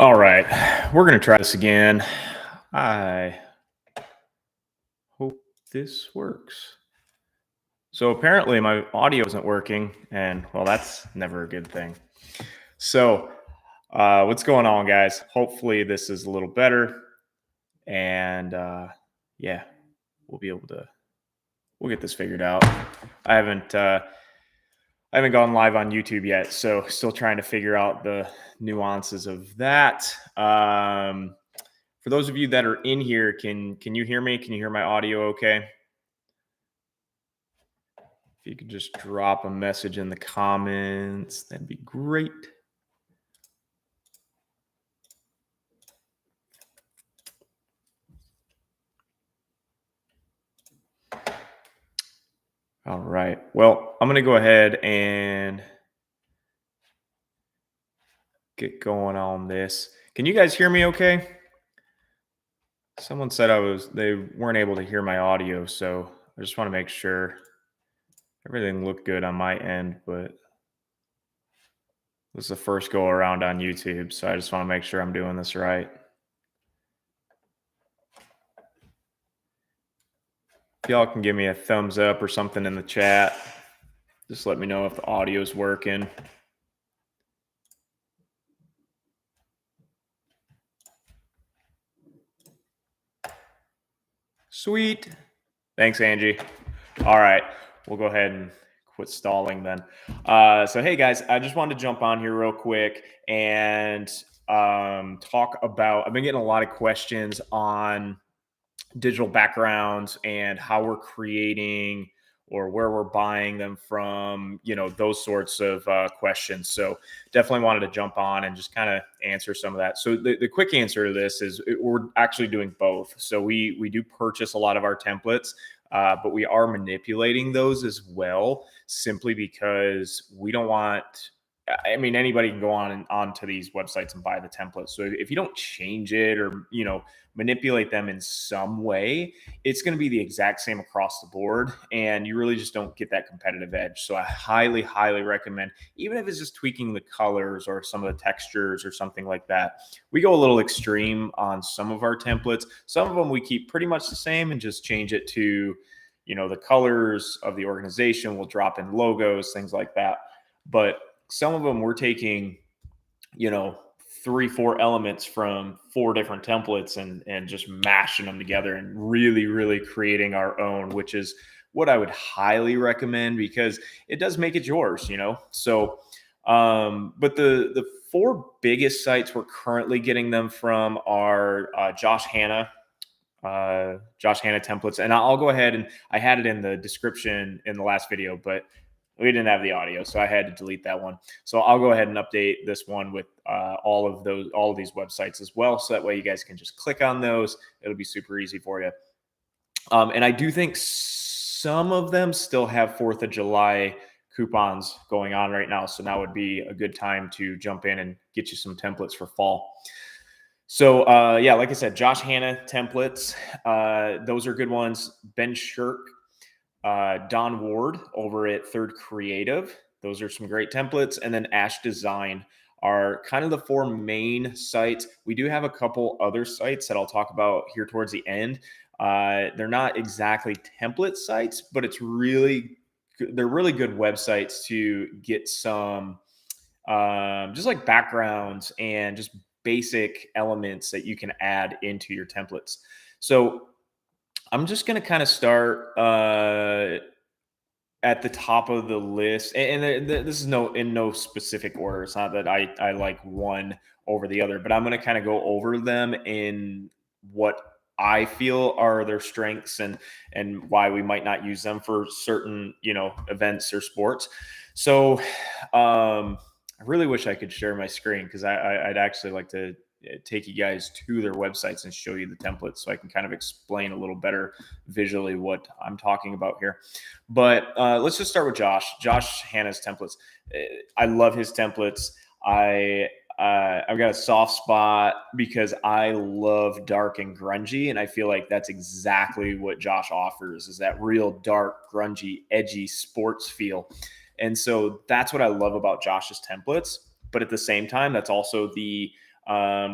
All right, we're going to try this again. I hope this works. So apparently my audio isn't working, and well, that's never a good thing. So, what's going on, guys? Hopefully, this is a little better, and yeah, we'll be able to we'll get this figured out. I haven't uh, I haven't gone live on YouTube yet, so still trying to figure out the nuances of that. For those of you that are in here, can you hear me? Can you hear my audio okay? If you could just drop a message in the comments, that'd be great. All right. Well, I'm going to go ahead and get going on this. Can you guys hear me okay? Someone said they weren't able to hear my audio, so I just want to make sure everything looked good on my end, but this is the first go around on YouTube, so I just want to make sure I'm doing this right. If y'all can give me a thumbs up or something in the chat, just let me know if the audio is working. Sweet. Thanks, Angie. All right. We'll go ahead and quit stalling then. So, hey, guys, I just wanted to jump on here real quick and talk about. I've been getting a lot of questions on digital backgrounds and how we're creating or where we're buying them from, those sorts of questions. So definitely wanted to jump on and just kind of answer some of that. So the quick answer to this is we're actually doing both. So we do purchase a lot of our templates, but we are manipulating those as well, simply because we don't want. I mean, anybody can go on and onto these websites and buy the templates. So if you don't change it or manipulate them in some way, it's going to be the exact same across the board, and you really just don't get that competitive edge. So I highly, highly recommend, even if it's just tweaking the colors or some of the textures or something like that. We go a little extreme on some of our templates. Some of them we keep pretty much the same and just change it to, the colors of the organization. We'll drop in logos, things like that. But some of them we're taking, 3-4 elements from 4 different templates and just mashing them together and really, really creating our own, which is what I would highly recommend because it does make it yours, So, but the 4 biggest sites we're currently getting them from are Josh Hanna templates. And I'll go ahead, and I had it in the description in the last video, but we didn't have the audio, so I had to delete that one. So I'll go ahead and update this one with all of these websites as well. So that way you guys can just click on those. It'll be super easy for you. And I do think some of them still have 4th of July coupons going on right now. So now would be a good time to jump in and get you some templates for fall. So yeah, like I said, Josh Hanna templates, those are good ones. Ben Shirk, Don Ward over at Third Creative. Those are some great templates. And then Ash Design are kind of the 4 main sites. We do have a couple other sites that I'll talk about here towards the end. They're not exactly template sites, but they're really good websites to get some just like backgrounds and just basic elements that you can add into your templates. So I'm just going to kind of start at the top of the list, and this is in no specific order. It's not that I like one over the other, but I'm going to kind of go over them in what I feel are their strengths and why we might not use them for certain events or sports. So I really wish I could share my screen because I'd actually like to take you guys to their websites and show you the templates so I can kind of explain a little better visually what I'm talking about here. But let's just start with Josh Hanna's templates. I love his templates. I've got a soft spot because I love dark and grungy, and I feel like that's exactly what Josh offers, is that real dark, grungy, edgy sports feel. And so that's what I love about Josh's templates. But at the same time, that's also the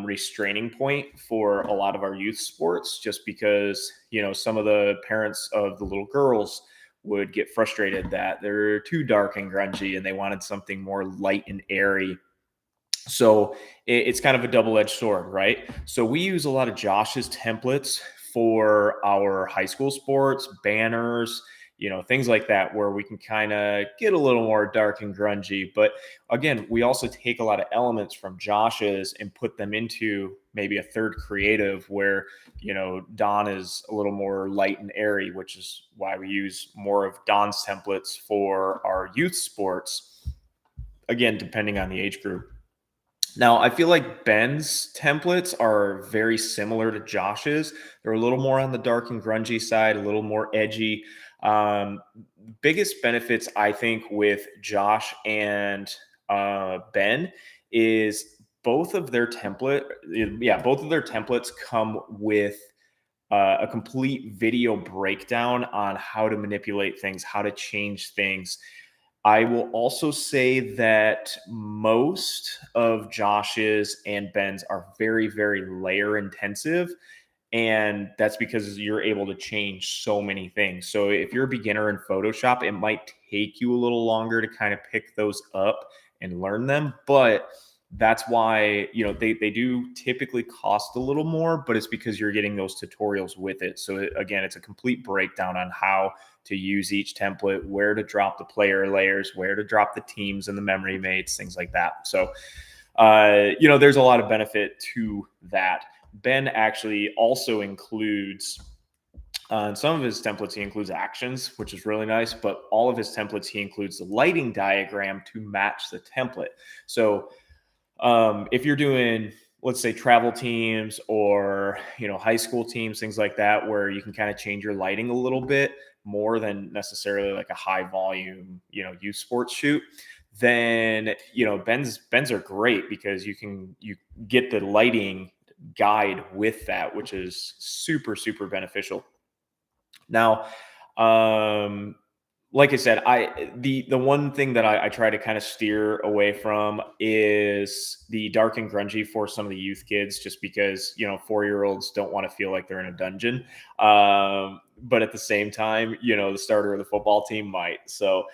restraining point for a lot of our youth sports, just because, some of the parents of the little girls would get frustrated that they're too dark and grungy and they wanted something more light and airy. So it's kind of a double-edged sword, right? So we use a lot of Josh's templates for our high school sports, banners, things like that, where we can kind of get a little more dark and grungy. But again, we also take a lot of elements from Josh's and put them into maybe a third creative where, Don is a little more light and airy, which is why we use more of Don's templates for our youth sports, again, depending on the age group. Now, I feel like Ben's templates are very similar to Josh's. They're a little more on the dark and grungy side, a little more edgy. Um, Biggest benefits, I think, with Josh and Ben is both of their templates come with a complete video breakdown on how to manipulate things, how to change things. I will also say that most of Josh's and Ben's are very, very layer intensive. And that's because you're able to change so many things. So if you're a beginner in Photoshop, it might take you a little longer to kind of pick those up and learn them. But that's why, they do typically cost a little more, but it's because you're getting those tutorials with it. So again, it's a complete breakdown on how to use each template, where to drop the player layers, where to drop the teams and the memory mates, things like that. So, there's a lot of benefit to that. Ben actually also includes, in some of his templates, he includes actions, which is really nice, but all of his templates, he includes the lighting diagram to match the template. So if you're doing, let's say, travel teams or, high school teams, things like that, where you can kind of change your lighting a little bit more than necessarily like a high volume, youth sports shoot, then, Ben's are great because you get the lighting guide with that, which is super, super beneficial. Now, um, like I said, the one thing that I try to kind of steer away from is the dark and grungy for some of the youth kids, just because 4-year-olds don't want to feel like they're in a dungeon. But at the same time, the starter of the football team might. So,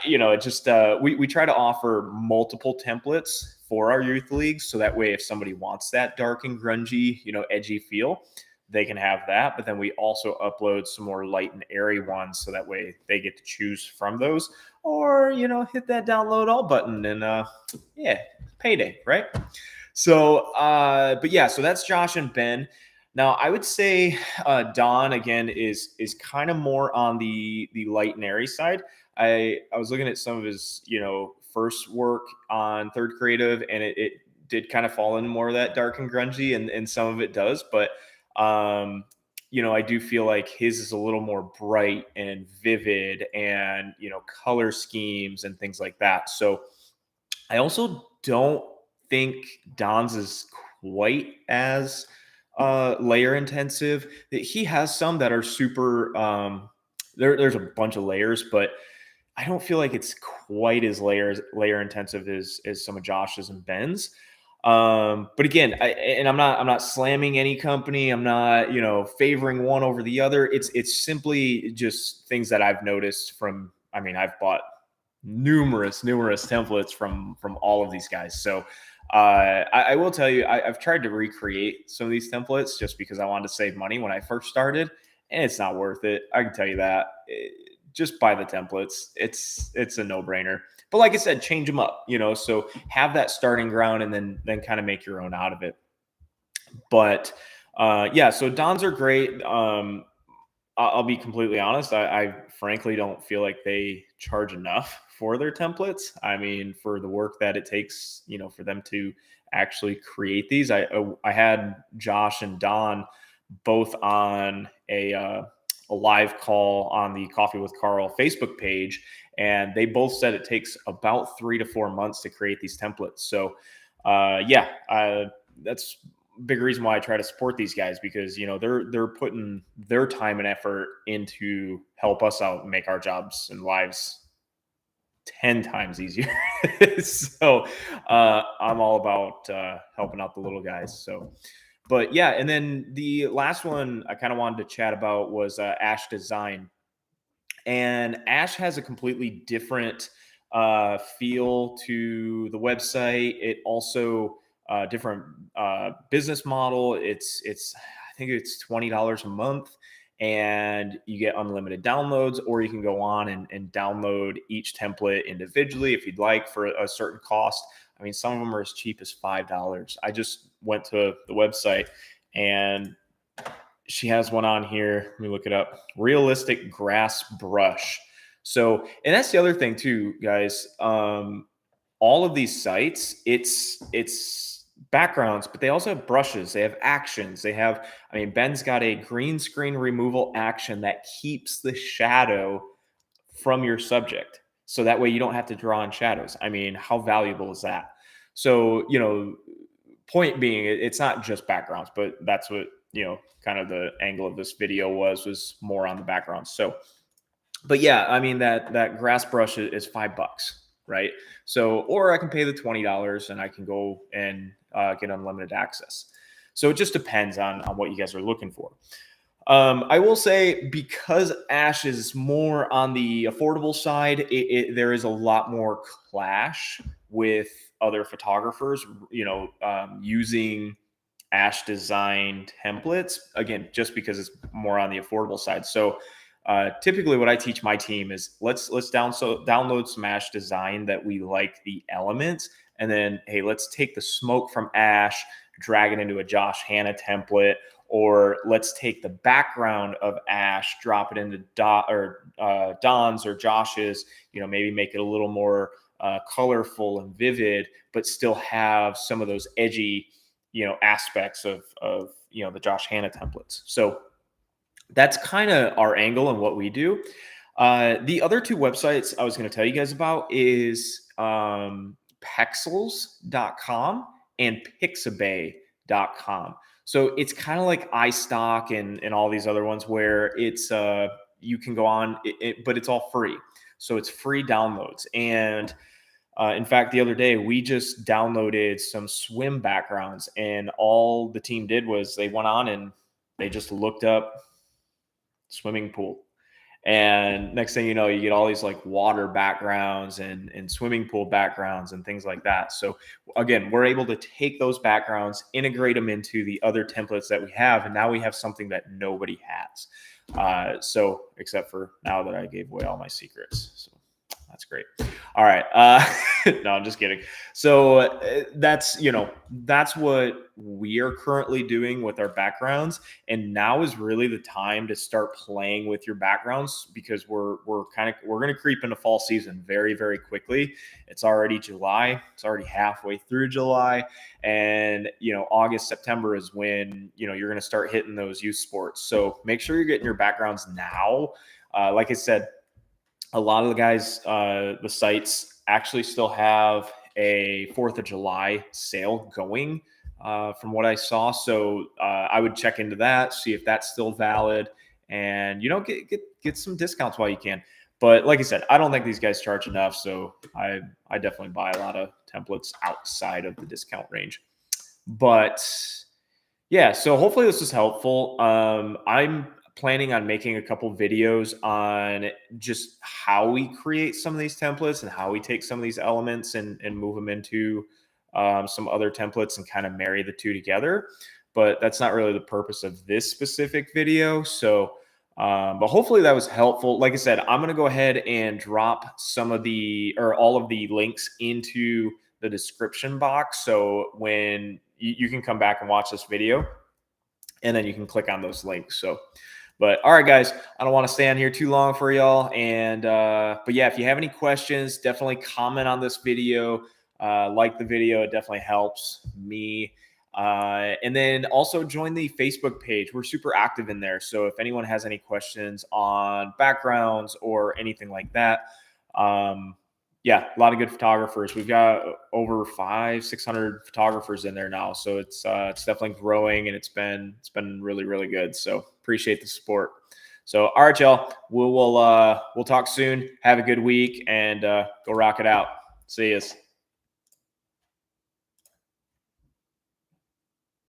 it just we try to offer multiple templates for our youth leagues, so that way if somebody wants that dark and grungy, edgy feel, they can have that. But then we also upload some more light and airy ones, so that way they get to choose from those, or hit that download all button and yeah, payday, right? So but yeah, so that's Josh and Ben. Now I would say Don again is kind of more on the light and airy side. I was looking at some of his first work on Third Creative, and it did kind of fall into more of that dark and grungy, and some of it does, but I do feel like his is a little more bright and vivid, and color schemes and things like that. So I also don't think Don's is quite as layer intensive. He has some that are super there's a bunch of layers, but I don't feel like it's quite as layer intensive as some of Josh's and Ben's. But again, I'm not slamming any company. I'm not, favoring one over the other. It's simply just things that I've noticed from, I've bought numerous templates from all of these guys. So I will tell you, I've tried to recreate some of these templates just because I wanted to save money when I first started, and it's not worth it. I can tell you that. Just buy the templates. It's a no-brainer. But like I said, change them up, so have that starting ground and then kind of make your own out of it. But yeah, so Dons are great. I'll be completely honest. I frankly don't feel like they charge enough for their templates. For the work that it takes, for them to actually create these. I had Josh and Don both on a live call on the Coffee with Carl Facebook page, and they both said it takes about 3 to 4 months to create these templates. So, that's a big reason why I try to support these guys, because they're putting their time and effort into help us out and make our jobs and lives 10 times easier. So I'm all about helping out the little guys. So, but yeah, and then the last one I kind of wanted to chat about was Ash Design. And Ash has a completely different feel to the website. It also different business model. It's I think it's $20 a month, and you get unlimited downloads, or you can go on and download each template individually if you'd like for a certain cost. I mean, some of them are as cheap as $5. I just went to the website and she has one on here. Let me look it up. Realistic grass brush. So, and that's the other thing too, guys. All of these sites, it's backgrounds, but they also have brushes. They have actions. They have. I mean, Ben's got a green screen removal action that keeps the shadow from your subject, so that way you don't have to draw in shadows. I mean, how valuable is that? So, point being, it's not just backgrounds, but that's what kind of the angle of this video was more on the backgrounds. So, but yeah, I mean that grass brush is $5, right? So, or I can pay the $20 and I can go and get unlimited access. So it just depends on what you guys are looking for. I will say, because Ash is more on the affordable side, there is a lot more clash with other photographers, using Ash Design templates, again, just because it's more on the affordable side. So typically what I teach my team is let's download some Ash Design that we like the elements, and then, hey, let's take the smoke from Ash, drag it into a Josh Hanna template, or let's take the background of Ash, drop it into Don's or Josh's, maybe make it a little more colorful and vivid, but still have some of those edgy, aspects of the Josh Hanna templates. So that's kind of our angle and what we do. The other two websites I was going to tell you guys about is Pexels.com and Pixabay.com. So it's kind of like iStock and all these other ones where it's you can go on, but it's all free. So it's free downloads. And in fact, the other day we just downloaded some swim backgrounds, and all the team did was they went on and they just looked up swimming pool. And next thing you know, you get all these like water backgrounds and swimming pool backgrounds and things like that. So again, we're able to take those backgrounds, integrate them into the other templates that we have, and now we have something that nobody has. So except for now that I gave away all my secrets. So that's great. All right. No, I'm just kidding. So that's what we are currently doing with our backgrounds. And now is really the time to start playing with your backgrounds, because we're going to creep into fall season very, very quickly. It's already July. It's already halfway through July. And, August, September is when, you're going to start hitting those youth sports. So make sure you're getting your backgrounds now. Like I said, a lot of the guys, the sites actually still have a 4th of July sale going, from what I saw. So I would check into that, see if that's still valid, and get some discounts while you can. But like I said, I don't think these guys charge enough, so I definitely buy a lot of templates outside of the discount range. But yeah, so hopefully this is helpful. I'm planning on making a couple videos on just how we create some of these templates and how we take some of these elements and move them into some other templates and kind of marry the two together. But that's not really the purpose of this specific video. So, but hopefully that was helpful. Like I said, I'm going to go ahead and drop all of the links into the description box. So when you can come back and watch this video, and then you can click on those links. So, but all right, guys, I don't want to stay on here too long for y'all. And, but yeah, if you have any questions, definitely comment on this video, like the video. It definitely helps me. And then also join the Facebook page. We're super active in there. So if anyone has any questions on backgrounds or anything like that, yeah, a lot of good photographers. We've got over 500-600 photographers in there now. So it's definitely growing, and it's been really, really good. So appreciate the support. So, all right, y'all, we'll talk soon. Have a good week and go rock it out. See yous.